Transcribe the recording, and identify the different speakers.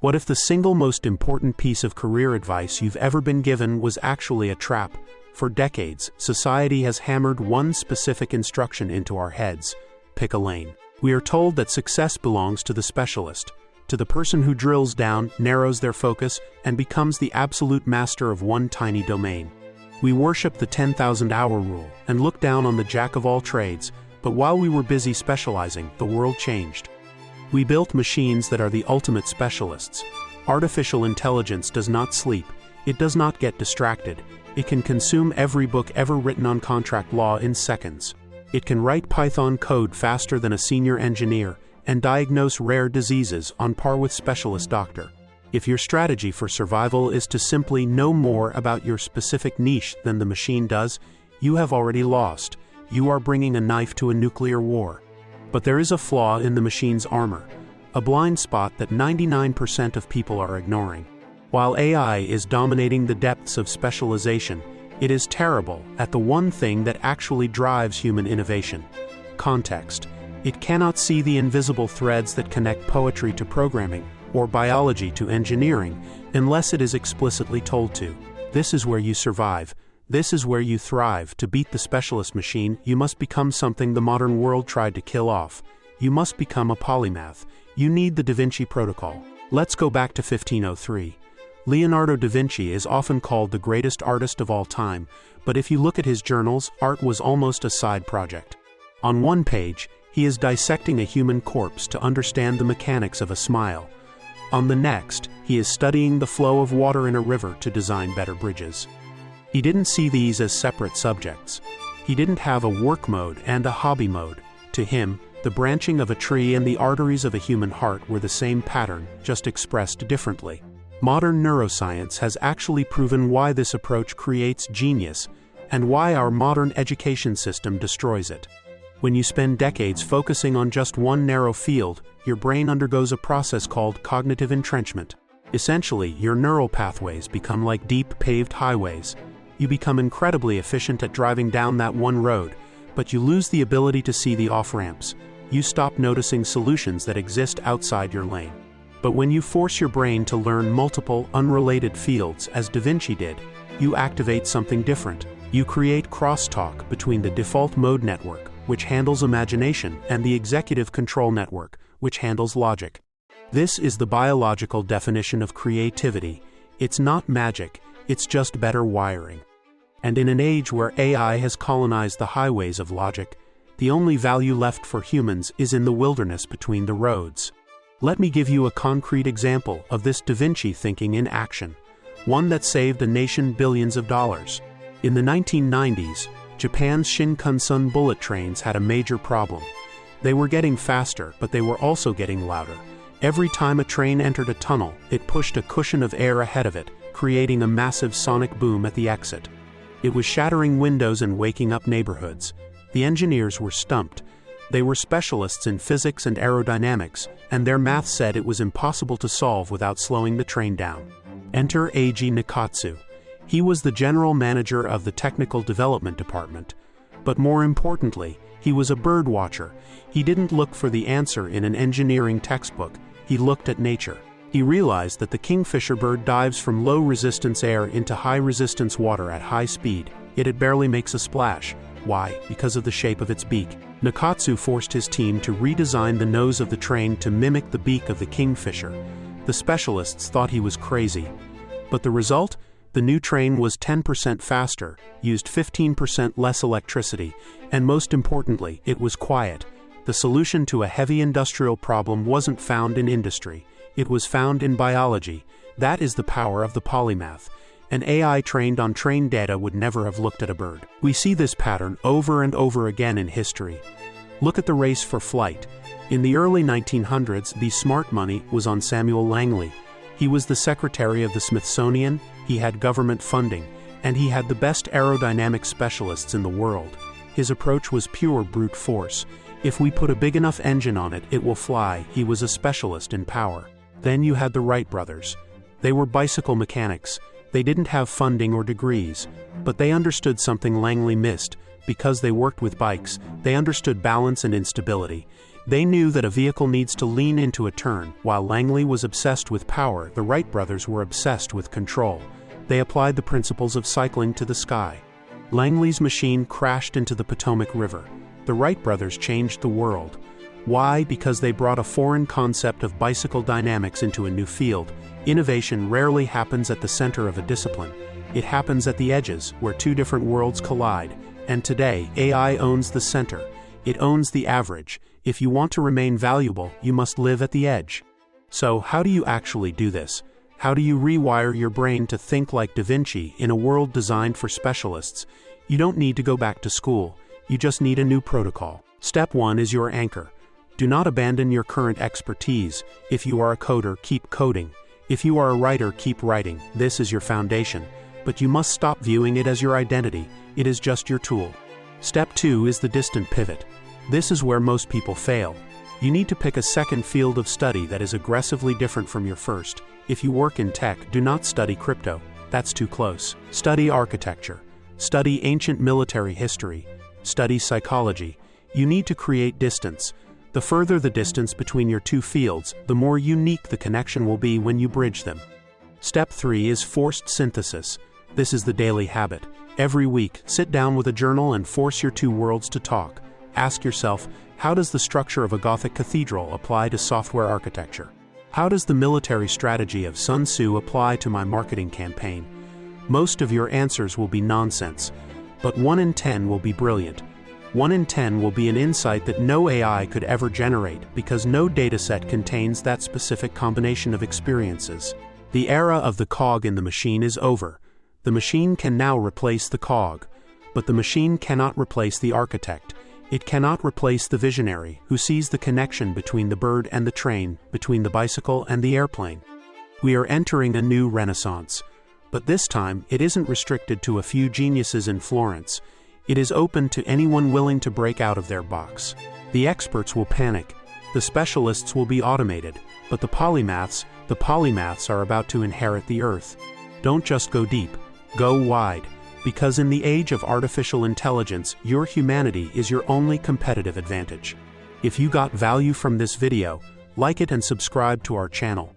Speaker 1: What if the single most important piece of career advice you've ever been given was actually a trap? For decades, society has hammered one specific instruction into our heads: pick a lane. We are told that success belongs to the specialist, to the person who drills down, narrows their focus, and becomes the absolute master of one tiny domain. We worship the 10,000-hour rule and look down on the jack of all trades, but while we were busy specializing, the world changed. We built machines that are the ultimate specialists. Artificial intelligence does not sleep. It does not get distracted. It can consume every book ever written on contract law in seconds. It can write Python code faster than a senior engineer and diagnose rare diseases on par with specialist doctor. If your strategy for survival is to simply know more about your specific niche than the machine does, you have already lost. You are bringing a knife to a nuclear war. But there is a flaw in the machine's armor, a blind spot that 99% of people are ignoring. While AI is dominating the depths of specialization, it is terrible at the one thing that actually drives human innovation: context. It cannot see the invisible threads that connect poetry to programming or biology to engineering unless it is explicitly told to. This is where you survive. This is where you thrive. To beat the specialist machine, you must become something the modern world tried to kill off. You must become a polymath. You need the Da Vinci Protocol. Let's go back to 1503. Leonardo da Vinci is often called the greatest artist of all time, but if you look at his journals, art was almost a side project. On one page, he is dissecting a human corpse to understand the mechanics of a smile. On the next, he is studying the flow of water in a river to design better bridges. He didn't see these as separate subjects. He didn't have a work mode and a hobby mode. To him, the branching of a tree and the arteries of a human heart were the same pattern, just expressed differently. Modern neuroscience has actually proven why this approach creates genius and why our modern education system destroys it. When you spend decades focusing on just one narrow field, your brain undergoes a process called cognitive entrenchment. Essentially, your neural pathways become like deep paved highways. You become incredibly efficient at driving down that one road, but you lose the ability to see the off-ramps. You stop noticing solutions that exist outside your lane. But when you force your brain to learn multiple, unrelated fields, as Da Vinci did, you activate something different. You create crosstalk between the default mode network, which handles imagination, and the executive control network, which handles logic. This is the biological definition of creativity. It's not magic, it's just better wiring. And in an age where AI has colonized the highways of logic, the only value left for humans is in the wilderness between the roads. Let me give you a concrete example of this Da Vinci thinking in action, one that saved a nation billions of dollars. In the 1990s, Japan's Shinkansen bullet trains had a major problem. They were getting faster, but they were also getting louder. Every time a train entered a tunnel, it pushed a cushion of air ahead of it, creating a massive sonic boom at the exit. It was shattering windows and waking up neighborhoods. The engineers were stumped. They were specialists in physics and aerodynamics, and their math said it was impossible to solve without slowing the train down. Enter Eiji Nakatsu. He was the general manager of the technical development department. But more importantly, he was a bird watcher. He didn't look for the answer in an engineering textbook. He looked at nature. He realized that the kingfisher bird dives from low-resistance air into high-resistance water at high speed, yet it barely makes a splash. Why? Because of the shape of its beak. Nakatsu forced his team to redesign the nose of the train to mimic the beak of the kingfisher. The specialists thought he was crazy. But the result? The new train was 10% faster, used 15% less electricity, and most importantly, it was quiet. The solution to a heavy industrial problem wasn't found in industry. It was found in biology. That is the power of the polymath. An AI trained on trained data would never have looked at a bird. We see this pattern over and over again in history. Look at the race for flight. In the early 1900s, the smart money was on Samuel Langley. He was the secretary of the Smithsonian, he had government funding, and he had the best aerodynamic specialists in the world. His approach was pure brute force. If we put a big enough engine on it, it will fly. He was a specialist in power. Then you had the Wright brothers. They were bicycle mechanics. They didn't have funding or degrees, but they understood something Langley missed. Because they worked with bikes, they understood balance and instability. They knew that a vehicle needs to lean into a turn. While Langley was obsessed with power, the Wright brothers were obsessed with control. They applied the principles of cycling to the sky. Langley's machine crashed into the Potomac River. The Wright brothers changed the world. Why? Because they brought a foreign concept of bicycle dynamics into a new field. Innovation rarely happens at the center of a discipline. It happens at the edges, where two different worlds collide. And today, AI owns the center. It owns the average. If you want to remain valuable, you must live at the edge. So, how do you actually do this? How do you rewire your brain to think like Da Vinci in a world designed for specialists? You don't need to go back to school. You just need a new protocol. Step 1 is your anchor. Do not abandon your current expertise. If you are a coder, keep coding. If you are a writer, keep writing. This is your foundation. But you must stop viewing it as your identity. It is just your tool. Step 2 is the distant pivot. This is where most people fail. You need to pick a second field of study that is aggressively different from your first. If you work in tech, do not study crypto. That's too close. Study architecture. Study ancient military history. Study psychology. You need to create distance. The further the distance between your two fields, the more unique the connection will be when you bridge them. Step 3 is forced synthesis. This is the daily habit. Every week, sit down with a journal and force your two worlds to talk. Ask yourself, how does the structure of a Gothic cathedral apply to software architecture? How does the military strategy of Sun Tzu apply to my marketing campaign? Most of your answers will be nonsense, but 1 in 10 will be brilliant. 1 in 10 will be an insight that no AI could ever generate because no dataset contains that specific combination of experiences. The era of the cog in the machine is over. The machine can now replace the cog, but the machine cannot replace the architect. It cannot replace the visionary who sees the connection between the bird and the train, between the bicycle and the airplane. We are entering a new renaissance, but this time it isn't restricted to a few geniuses in Florence. It is open to anyone willing to break out of their box. The experts will panic. The specialists will be automated, but the polymaths are about to inherit the earth. Don't just go deep, go wide, because in the age of artificial intelligence, your humanity is your only competitive advantage. If you got value from this video, like it and subscribe to our channel.